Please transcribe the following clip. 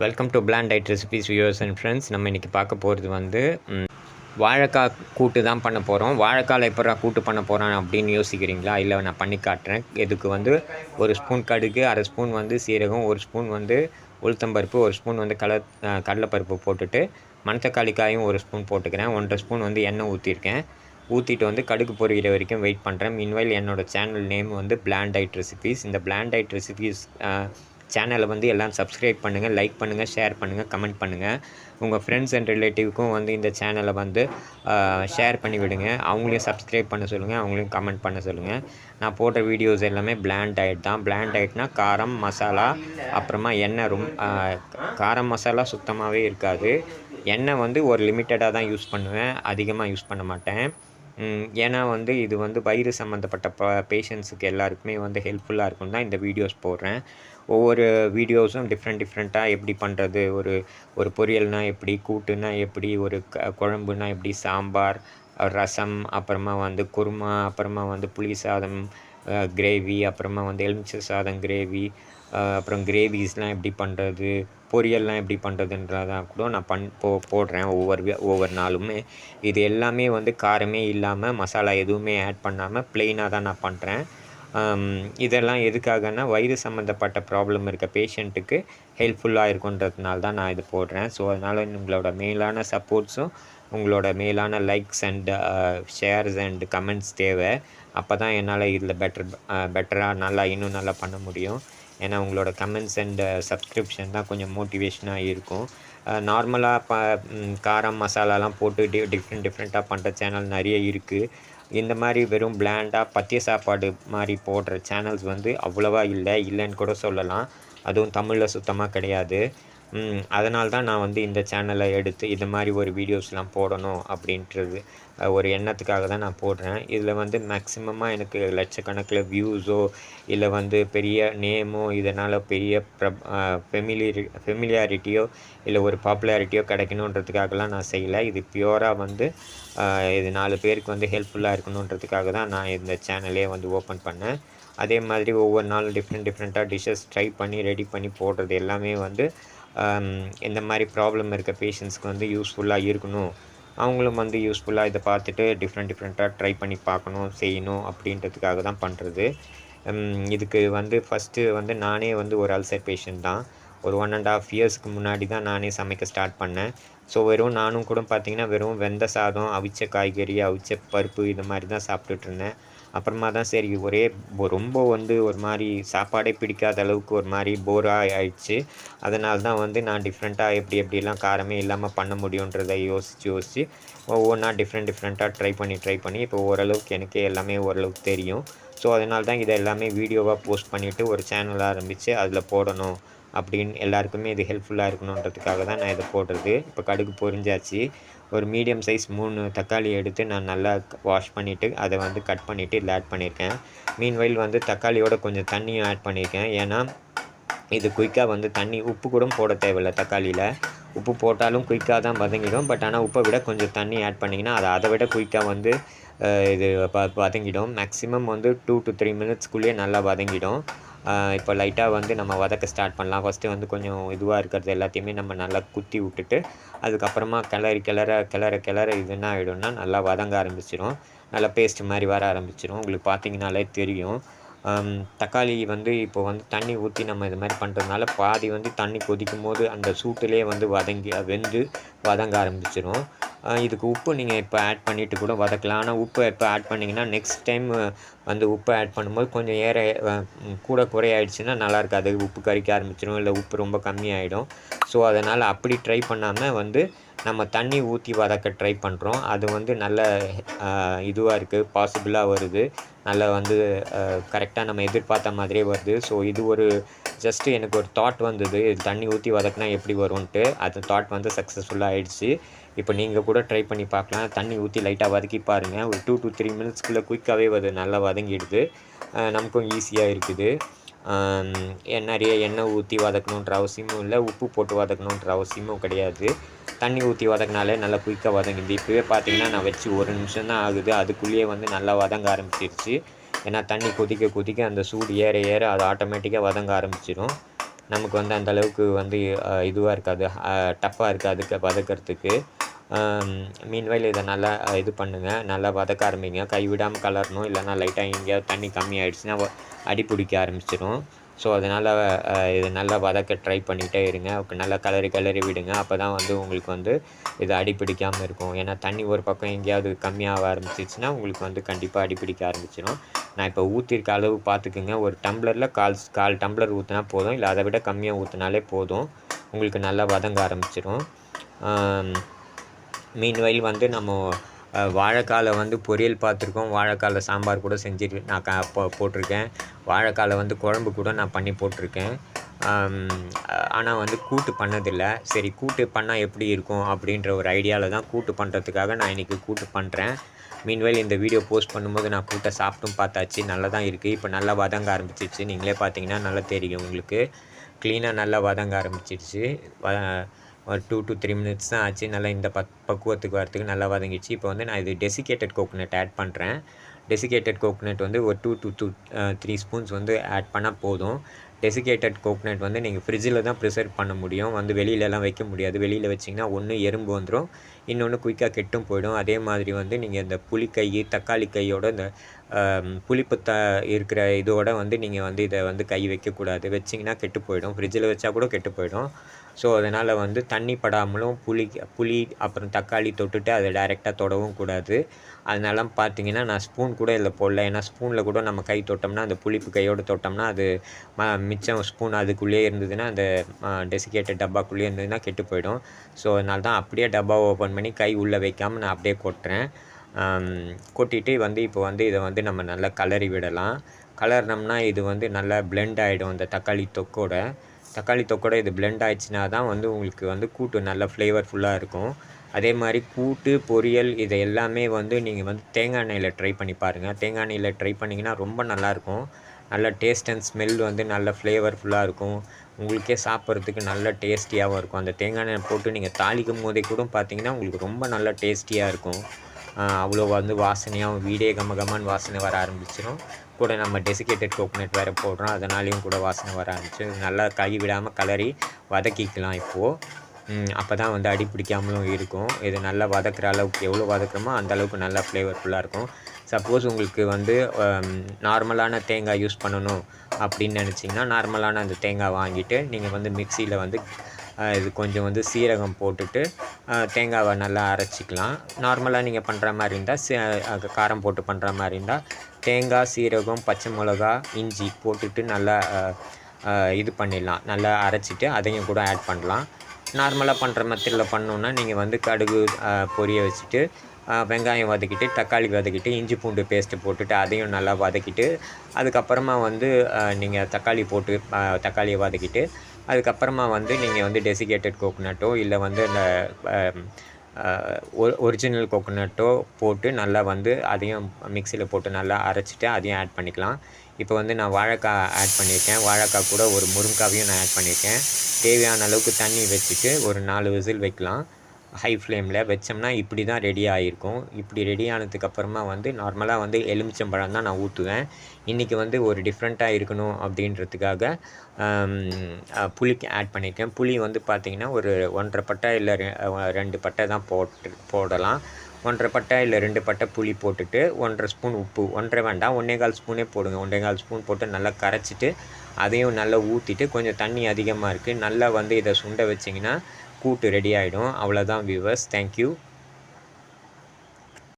Welcome to plant diet recipes viewers and friends. நம்ம இன்றைக்கி பார்க்க போகிறது வந்து வாழைக்காய் கூட்டு தான் பண்ண போகிறோம். வாழைக்காயில் எப்படா கூட்டு பண்ண போகிறோம் அப்படின்னு யோசிக்கிறீங்களா? இல்லை, நான் பண்ணி காட்டுறேன். இதுக்கு வந்து 1 ஸ்பூன் கடுகு, 1/2 ஸ்பூன் வந்து சீரகம், 1 ஸ்பூன் வந்து உளுத்தம்பருப்பு, 1 ஸ்பூன் வந்து கடலைப்பருப்பு போட்டுட்டு மணத்தக்காளி காயும் 1 ஸ்பூன் போட்டுக்கிறேன். 1.5 ஸ்பூன் வந்து எண்ணெய் ஊற்றிருக்கேன். ஊற்றிட்டு வந்து கடுகு பொரிகிற வரைக்கும் வெயிட் பண்ணுறேன். மீன்வைல் என்னோடய சேனல் நேம் வந்து பிளாண்ட் டயட் ரெசிபீஸ். இந்த பிளாண்ட் டயட் ரெசிபீஸ் சேனலை வந்து எல்லாம் சப்ஸ்கிரைப் பண்ணுங்கள், லைக் பண்ணுங்கள், ஷேர் பண்ணுங்கள், கமெண்ட் பண்ணுங்கள். உங்கள் ஃப்ரெண்ட்ஸ் அண்ட் ரிலேட்டிவ்க்கும் வந்து இந்த சேனலை வந்து ஷேர் பண்ணி விடுங்க. அவங்களையும் சப்ஸ்கிரைப் பண்ண சொல்லுங்கள், அவங்களையும் கமெண்ட் பண்ண சொல்லுங்கள். நான் போடுற வீடியோஸ் எல்லாமே பிளாண்ட் டயட் தான். பிளாண்ட் டயட்னால் காரம் மசாலா அப்புறமா எண்ணெய் காரம் மசாலா சுத்தமாகவே இருக்காது. எண்ணெய் வந்து ஒரு லிமிட்டடாக தான் யூஸ் பண்ணுவேன், அதிகமாக யூஸ் பண்ண மாட்டேன். ஏன்னா வந்து இது வந்து வயிறு சம்மந்தப்பட்ட பேஷண்ட்ஸுக்கு எல்லாருக்குமே வந்து ஹெல்ப்ஃபுல்லாக இருக்கும் தான் இந்த வீடியோஸ் போடுறேன். ஒவ்வொரு வீடியோஸும் டிஃப்ரெண்ட்டாக எப்படி பண்ணுறது, ஒரு பொரியல்னால் எப்படி, கூட்டுனா எப்படி, ஒரு குழம்புனா எப்படி, சாம்பார், ரசம், அப்புறமா வந்து குருமா, அப்புறமா வந்து புளி சாதம் கிரேவி, அப்புறமா வந்து எலுமிச்சை சாதம் கிரேவி, அப்புறம் கிரேவிஸ்லாம் எப்படி பண்ணுறது, பொரியல்லாம் எப்படி பண்ணுறதுன்றதான் கூட நான் போடுறேன் ஒவ்வொரு நாளுமே. இது எல்லாமே வந்து காரமே இல்லாமல், மசாலா எதுவுமே ஆட் பண்ணாமல் ப்ளெயினாக தான் நான் பண்ணுறேன். இதெல்லாம் எதுக்காகனா வயிறு சம்மந்தப்பட்ட ப்ராப்ளம் இருக்க பேஷண்ட்டுக்கு ஹெல்ப்ஃபுல்லாக இருக்குன்றதுனால தான் நான் இது போடுறேன். ஸோ அதனால் உங்களோட மேலான சப்போர்ட்ஸும் உங்களோட மேலான likes and shares and comments தேவை. அப்போ தான் என்னால் இதில் பெட்டராக இன்னும் நல்லா பண்ண முடியும். ஏன்னா உங்களோட கமெண்ட்ஸ் அண்ட் சப்ஸ்கிரிப்ஷன் தான் கொஞ்சம் மோட்டிவேஷனாக இருக்கும். நார்மலாக காரம் மசாலாலாம் போட்டு டிஃப்ரெண்ட்டாக பண்ணுற சேனல் நிறைய இருக்குது. இந்த மாதிரி வெறும் பிளாண்டாக பத்திய சாப்பாடு மாதிரி போடுற சேனல்ஸ் வந்து அவ்வளோவா இல்லைன்னு கூட சொல்லலாம். அதுவும் தமிழில் சுத்தமாக கிடையாது. அதனால தான் நான் வந்து இந்த சேனலை எடுத்து இது மாதிரி ஒரு வீடியோஸ்லாம் போடணும் அப்படின்றது ஒரு எண்ணத்துக்காக தான் நான் போடுறேன். இதில் வந்து மேக்ஸிமமாக எனக்கு லட்சக்கணக்கில் வியூஸோ இல்லை வந்து பெரிய நேமோ இதனால் பெரிய ஃபெமிலியாரிட்டியோ இல்லை ஒரு பாப்புலாரிட்டியோ கிடைக்கணுன்றதுக்காகலாம் நான் செய்யலை. இது பியூராக வந்து இது 4 பேருக்கு வந்து ஹெல்ப்ஃபுல்லாக இருக்கணுன்றதுக்காக தான் நான் இந்த சேனலே வந்து ஓப்பன் பண்ணேன். அதே மாதிரி ஒவ்வொரு நாளும் டிஃப்ரெண்ட்டாக டிஷ்ஷஸ் ட்ரை பண்ணி ரெடி பண்ணி போடுறது எல்லாமே வந்து இந்த மாதிரி ப்ராப்ளம் இருக்க பேஷண்ட்ஸ்க்கு வந்து யூஸ்ஃபுல்லாக இருக்கணும். அவங்களும் வந்து யூஸ்ஃபுல்லாக இதை பார்த்துட்டு டிஃப்ரெண்ட்டாக ட்ரை பண்ணி பார்க்கணும், செய்யணும் அப்படின்றதுக்காக தான் பண்ணுறது. இதுக்கு வந்து ஃபஸ்ட்டு வந்து நானே வந்து ஒரு அல்சர் பேஷண்ட் தான். ஒரு 1.5 இயர்ஸ்க்கு முன்னாடி தான் நானே சமைக்க ஸ்டார்ட் பண்ணேன். ஸோ நானும் கூட பார்த்திங்கன்னா வெறும் வெந்த சாதம், அவிச்ச காய்கறி, அவிச்ச பருப்பு இது மாதிரி தான் சாப்பிட்டுட்ருந்தேன். அப்புறமா தான் சரி ரொம்ப வந்து ஒரு மாதிரி சாப்பாடே பிடிக்காத அளவுக்கு ஒரு மாதிரி போராக ஆயிடுச்சு. அதனால தான் வந்து நான் டிஃப்ரெண்ட்டாக எப்படிலாம் காரமே இல்லாமல் பண்ண முடியுன்றதை யோசித்து ஒவ்வொன்றா டிஃப்ரெண்ட்டாக ட்ரை பண்ணி இப்போ ஓரளவுக்கு எனக்கே எல்லாமே ஓரளவுக்கு தெரியும். ஸோ அதனால தான் இதை எல்லாமே வீடியோவாக போஸ்ட் பண்ணிவிட்டு ஒரு சேனல் ஆரம்பித்து அதில் போடணும் அப்படின்னு எல்லாருக்குமே இது ஹெல்ப்ஃபுல்லாக இருக்கணுன்றதுக்காக தான் நான் இதை போடுறது. இப்போ கடுகு பொரிஞ்சாச்சு. ஒரு மீடியம் சைஸ் 3 தக்காளி எடுத்து நான் நல்லா வாஷ் பண்ணிவிட்டு அதை வந்து கட் பண்ணிவிட்டு இதில் ஆட் பண்ணியிருக்கேன். மீன்வைல் வந்து தக்காளியோட கொஞ்சம் தண்ணியும் ஆட் பண்ணியிருக்கேன். ஏன்னா இது குயிக்காக வந்து உப்பு கூட போட தேவையில்லை. தக்காளியில் உப்பு போட்டாலும் குயிக்காக தான் வதங்கிடும். பட் ஆனால் உப்பை விட கொஞ்சம் தண்ணி ஆட் பண்ணிங்கன்னா அதை விட குயிக்காக வந்து இது வதங்கிடும். மேக்ஸிமம் வந்து 2 to 3 மினிட்ஸ்க்குள்ளேயே நல்லா வதங்கிடும். இப்போ லைட்டாக வந்து நம்ம வதக்க ஸ்டார்ட் பண்ணலாம். ஃபஸ்ட்டு வந்து கொஞ்சம் இதுவாக இருக்கிறது எல்லாத்தையுமே நம்ம நல்லா குத்தி விட்டுட்டு அதுக்கப்புறமா கிளற இது என்ன ஆகிடும்னா நல்லா வதங்க ஆரம்பிச்சிடும். நல்லா பேஸ்ட் மாதிரி வர ஆரம்பிச்சிடும். உங்களுக்கு பார்த்திங்கனாலே தெரியும். தக்காளி வந்து இப்போ வந்து தண்ணி ஊற்றி நம்ம இது மாதிரி பண்ணுறதுனால பாதி வந்து தண்ணி கொதிக்கும் போது அந்த சூட்டிலே வந்து வெந்து வதங்க ஆரம்பிச்சிடும். இதுக்கு உப்பு நீங்கள் இப்போ ஆட் பண்ணிவிட்டு கூட வதக்கலாம். ஆனால் உப்பு இப்போ ஆட் பண்ணிங்கன்னா நெக்ஸ்ட் டைம் வந்து உப்பு ஆட் பண்ணும்போது கொஞ்சம் கூட குறையாயிடுச்சுன்னா நல்லா இருக்காது. உப்பு கறிக்க ஆரம்பிச்சிடும், இல்லை உப்பு ரொம்ப கம்மியாயிடும். ஸோ அதனால் அப்படி ட்ரை பண்ணாமல் வந்து நம்ம தண்ணி ஊற்றி வதக்க ட்ரை பண்ணுறோம். அது வந்து நல்ல இதுவாக இருக்குது, பாசிபிளாக வருது. நல்லா வந்து கரெக்டாக நம்ம எதிர்பார்த்த மாதிரியே வருது. ஸோ இது ஒரு ஜஸ்ட்டு எனக்கு ஒரு தாட் வந்தது, இது தண்ணி ஊற்றி வதக்கினா எப்படி வரும்ன்ட்டு. அந்த தாட் வந்து சக்ஸஸ்ஃபுல்லாக ஆகிடுச்சு. இப்போ நீங்கள் கூட ட்ரை பண்ணி பார்க்கலாம். தண்ணி ஊற்றி லைட்டாக வதக்கி பாருங்கள். ஒரு 2 to 3 மினிட்ஸ்க்குள்ளே குயிக்காகவே நல்லா வதங்கிடுது. நமக்கும் ஈஸியாக இருக்குது. நிறைய எண்ணெய் ஊற்றி வதக்கணுன்ற அவசியமும் இல்லை, உப்பு போட்டு வதக்கணுன்ற அவசியமும் கிடையாது. தண்ணி ஊற்றி வதக்கினாலே நல்லா குயிக்காக வதங்கிது. இப்போவே பார்த்திங்கன்னா நான் வச்சு 1 நிமிஷம் தான் ஆகுது, அதுக்குள்ளேயே வந்து நல்லா வதங்க ஆரம்பிச்சிருச்சு. ஏன்னா தண்ணி கொதிக்க அந்த சூடு ஏற அது ஆட்டோமேட்டிக்காக வதங்க ஆரம்பிச்சிடும். நமக்கு வந்து அந்த அளவுக்கு வந்து இதுவாக இருக்காது, டஃப்பாக இருக்காது வதக்கிறதுக்கு. மீன்வைல் இதை நல்லா இது பண்ணுங்கள், நல்லா வதக்க ஆரம்பிங்க. கைவிடாமல் கலரணும், இல்லைனா லைட்டாக எங்கேயாவது தண்ணி கம்மியாயிடுச்சுன்னா அடி பிடிக்க ஆரம்பிச்சிடும். ஸோ அதனால் இதை நல்லா வதக்க ட்ரை பண்ணிகிட்டே இருங்க. நல்லா கிளறி விடுங்க. அப்போ தான் வந்து உங்களுக்கு வந்து இது அடி பிடிக்காமல் இருக்கும். ஏன்னா தண்ணி ஒரு பக்கம் எங்கேயாவது கம்மியாக ஆரம்பிச்சிச்சுன்னா உங்களுக்கு வந்து கண்டிப்பாக அடி பிடிக்க ஆரம்பிச்சிடும். நான் இப்போ ஊற்றிருக்க அளவு பார்த்துக்குங்க. ஒரு டம்ளரில் கால் டம்ளர் ஊற்றினா போதும், இல்லை அதை விட கம்மியாக ஊற்றினாலே போதும். உங்களுக்கு நல்லா வதங்க ஆரம்பிச்சிடும். மீன்வைல் வந்து நம்ம வாழைக்காயில் வந்து பொரியல் பார்த்துருக்கோம், வாழைக்காயில் சாம்பார் கூட செஞ்சுட்டு நான் போட்டிருக்கேன். வாழைக்காயில் வந்து குழம்பு கூட நான் பண்ணி போட்டிருக்கேன். ஆனால் வந்து கூட்டு பண்ணதில்லை. சரி, கூட்டு பண்ணால் எப்படி இருக்கும் அப்படின்ற ஒரு ஐடியாவில் தான் கூட்டு பண்ணுறதுக்காக நான் இன்றைக்கி கூட்டு பண்ணுறேன். மீன்வைல் இந்த வீடியோ போஸ்ட் பண்ணும்போது நான் கூட்டை சாப்பிட்டும் பார்த்தாச்சு, நல்லா தான் இருக்குது. இப்போ நல்லா வதங்க ஆரம்பிச்சிடுச்சு. நீங்களே பார்த்தீங்கன்னா நல்லா தெரியும் உங்களுக்கு. க்ளீனாக நல்லா வதங்க ஆரம்பிச்சிடுச்சு. ஒரு 2 to 3 மினிட்ஸ் தான் ஆச்சு. நல்லா இந்த பக்குவத்துக்கு வரத்துக்கு நல்லா வதங்கிடுச்சு. இப்போ வந்து நான் இது டெசிகேட்டட் கோகோனட் ஆட் பண்ணுறேன். டெசிகேட்டட் கோகோனட் வந்து ஒரு 2 to 3 ஸ்பூன்ஸ் வந்து ஆட் பண்ணால் போதும். டெசிகேட்டட் கோகோனட் வந்து நீங்கள் ஃப்ரிட்ஜில் தான் ப்ரிசர்வ் பண்ண முடியும், வந்து வெளியிலலாம் வைக்க முடியாது. வெளியில் வச்சிங்கன்னா ஒன்று எறும்பு வந்துடும், இன்னொன்று குயிக்காக கெட்டும் போயிடும். அதே மாதிரி வந்து நீங்கள் இந்த புளிக்கை, தக்காளி கையோட இந்த புளிப்பு இருக்கிற இதோட வந்து நீங்கள் வந்து இதை வந்து கை வைக்கக்கூடாது. வச்சிங்கன்னா கெட்டு போயிடும். ஃப்ரிட்ஜில் வச்சா கூட கெட்டு போயிடும். ஸோ அதனால் வந்து தண்ணி படாமலும் புளி அப்புறம் தக்காளி தொட்டுட்டு அதை டைரெக்டாக தொடவும் கூடாது. அதனால பார்த்தீங்கன்னா நான் ஸ்பூன் கூட இதில் போடல. ஏன்னா ஸ்பூனில் கூட நம்ம கை தொட்டோம்னா, அந்த புளிப்பு கையோடு தொட்டோம்னா அது மிச்சம் ஸ்பூன் அதுக்குள்ளேயே இருந்ததுன்னா, அந்த டெசிகேட்டட் டப்பாக்குள்ளேயே இருந்ததுன்னா கெட்டு போயிடும். ஸோ அதனால தான் அப்படியே டப்பாவை ஓப்பன் பண்ணி கை உள்ளே வைக்காமல் நான் அப்படியே கொட்டுறேன். கொட்டிட்டு வந்து இப்போ வந்து இதை வந்து நம்ம நல்லா கலரி விடலாம். கலர்னோம்னா இது வந்து நல்லா பிளெண்ட் ஆகிடும். இந்த தக்காளி தொக்கோட இது பிளெண்ட் ஆயிடுச்சுன்னா தான் வந்து உங்களுக்கு வந்து கூட்டு நல்லா ஃப்ளேவர்ஃபுல்லாக இருக்கும். அதே மாதிரி கூட்டு, பொரியல் இது எல்லாமே வந்து நீங்கள் வந்து தேங்காய் எண்ணெயில் ட்ரை பண்ணி பாருங்கள். தேங்காய் எண்ணெயில் ட்ரை பண்ணிங்கன்னா ரொம்ப நல்லாயிருக்கும். நல்ல டேஸ்ட் அண்ட் ஸ்மெல் வந்து நல்ல ஃப்ளேவர்ஃபுல்லாக இருக்கும். உங்களுக்கே சாப்பிட்றதுக்கு நல்ல டேஸ்டியாகவும் இருக்கும். அந்த தேங்காய் எண்ணெய் போட்டு நீங்கள் தாளிக்கும் போதே கூட பார்த்தீங்கன்னா உங்களுக்கு ரொம்ப நல்ல டேஸ்டியாக இருக்கும். அவ்வளோ வந்து வாசனையாகவும் வீடே கமகமான்னு வாசனை வர ஆரம்பிச்சிடும். கூட நம்ம டெசிகேட்டட் கோகோனட் வேறு போடுறோம், அதனாலேயும் கூட வாசனை வர ஆரம்பிச்சு நல்லா கை விடாமல் கலரி வதக்கிக்கலாம் இப்போது. அப்போ தான் வந்து அடி பிடிக்காமலும் இருக்கும். இது நல்லா வதக்குற அளவுக்கு எவ்வளோ வதக்குறோமோ அந்தளவுக்கு நல்லா ஃப்ளேவர்ஃபுல்லாக இருக்கும். சப்போஸ் உங்களுக்கு வந்து நார்மலான தேங்காய் யூஸ் பண்ணணும் அப்படின்னு நினச்சிங்கன்னா, நார்மலான அந்த தேங்காய் வாங்கிட்டு நீங்கள் வந்து மிக்சியில் வந்து இது கொஞ்சம் வந்து சீரகம் போட்டுட்டு தேங்காவை நல்லா அரைச்சிக்கலாம். நார்மலாக நீங்கள் பண்ணுற மாதிரி இருந்தால் காரம் போட்டு பண்ணுற மாதிரி இருந்தால் தேங்காய், சீரகம், பச்சை மிளகா, இஞ்சி போட்டுட்டு நல்லா இது பண்ணிடலாம். நல்லா அரைச்சிட்டு அதையும் கூட ஆட் பண்ணலாம். நார்மலாக பண்ணுற மெத்தடில் பண்ணோன்னா நீங்கள் வந்து கடுகு பொரிய வச்சுட்டு வெங்காயம் வதக்கிட்டு, தக்காளி வதக்கிட்டு, இஞ்சி பூண்டு பேஸ்ட்டு போட்டுட்டு அதையும் நல்லா வதக்கிட்டு, அதுக்கப்புறமா வந்து நீங்கள் தக்காளியை வதக்கிட்டு, அதுக்கப்புறமா வந்து நீங்கள் வந்து டெசிகேட்டட் கோகோனட்டோ இல்லை வந்து இந்த ஒரிஜினல் கோகோனட்டோ போட்டு நல்லா வந்து அதையும் மிக்சியில் போட்டு நல்லா அரைச்சிட்டு அதையும் ஆட் பண்ணிக்கலாம். இப்போ வந்து நான் வாழைக்காய் ஆட் பண்ணியிருக்கேன். வாழைக்காய் கூட ஒரு முருங்கைக்காவையும் நான் ஆட் பண்ணியிருக்கேன். தேவையான அளவுக்கு தண்ணி வச்சுட்டு ஒரு 4 விசில் வைக்கலாம். ஹை ஃப்ளேமில் வச்சோம்னா இப்படி தான் ரெடி ஆகிருக்கும். இப்படி ரெடி ஆனதுக்கப்புறமா வந்து நார்மலாக வந்து எலுமிச்சம்பழம் தான் நான் ஊற்றுவேன். இன்றைக்கி வந்து ஒரு டிஃப்ரெண்ட்டாக இருக்கணும் அப்படின்றதுக்காக புளிக்கு ஆட் பண்ணியிருக்கேன். புளி வந்து பார்த்திங்கன்னா ஒரு 1.5 பட்டை இல்லை 2 பட்டை தான் போடலாம். 1.5 பட்டை இல்லை 2 பட்டை புளி போட்டுட்டு 1.5 ஸ்பூன் உப்பு, 1.5 வேண்டாம் 1.25 ஸ்பூனே போடுங்க. 1.25 ஸ்பூன் போட்டு நல்லா கரைச்சிட்டு அதையும் நல்லா ஊற்றிட்டு, கொஞ்சம் தண்ணி அதிகமாக இருக்குது, நல்லா வந்து இதை சுண்ட வச்சிங்கன்னா கூட்டு ரெடி ஆகிடும். அவ்வளோதான் வியூவர்ஸ். தேங்க்யூ.